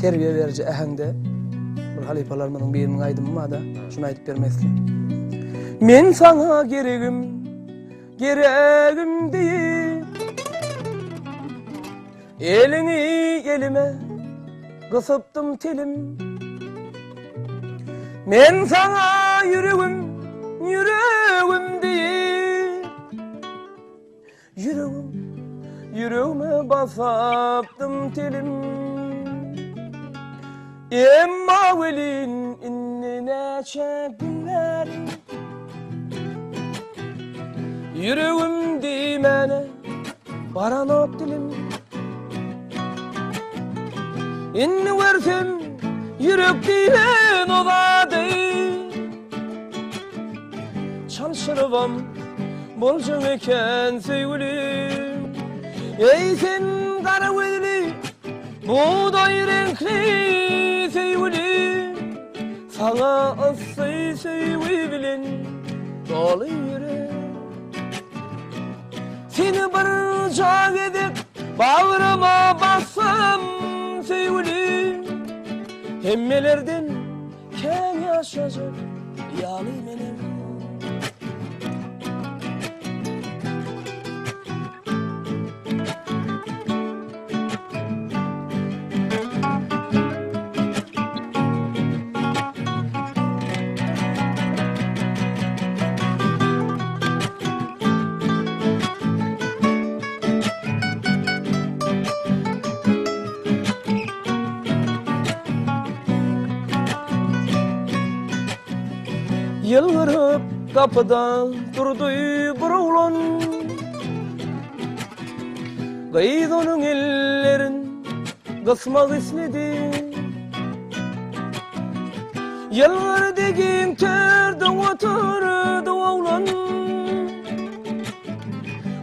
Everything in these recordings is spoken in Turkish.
terbiye verici ehende bir halifalarımın birinin aydınma da şunu aytıp bermesli. Men sana geregim deyip elini elime kısıptım telim. Men sana yüreğim deyip yüreğime basaptım telim. Emma velin innine çekler yüreğim dimene baranop dilim. İnni versem yürek dilen o da değil. Çalışırvam bolcun eken sevgilim. Ey sen kara vedili buğday renkli sevgilim. Sana asay sevgi bilin dolu yürek. Seni bir can edip bağrıma bassam sevgilim. Hemmelerden ken yaşayacak yalim enem. Yılgırıp kapıda durdu bir oğlan. Gayet onun ellerin kısmak istedi. Yılgır degin terden oturdu oğlan.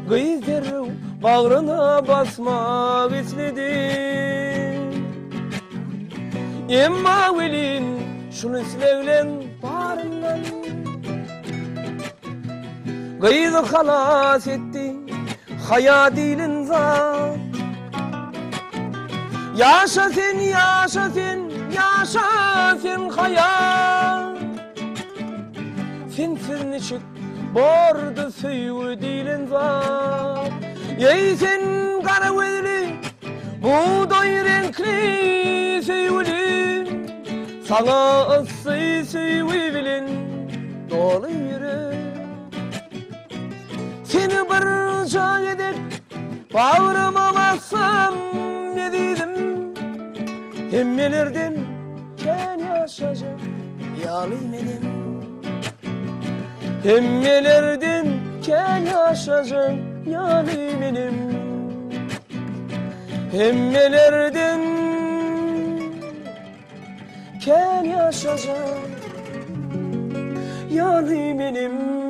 Gayet bağrına basmak istedi. Emma velin şunu silevlen barından. Gaydı halas etti hayadilin zat. Yaşa sen, yaşa sen, yaşa sen hayat. Sen sirni çık bordu sevdilin zat. Ey sen kara vedili buğday renkli sevgilim. Sana asay sevgi bilin dolu yürek. Seni bir can edip bağrıma bassam ne dedim. Hemmelerden ken yaşayacak yalim enem. Hemmelerden ken yaşayacak yalim enem. Hemmelerden ken yaşayacak yalim enem.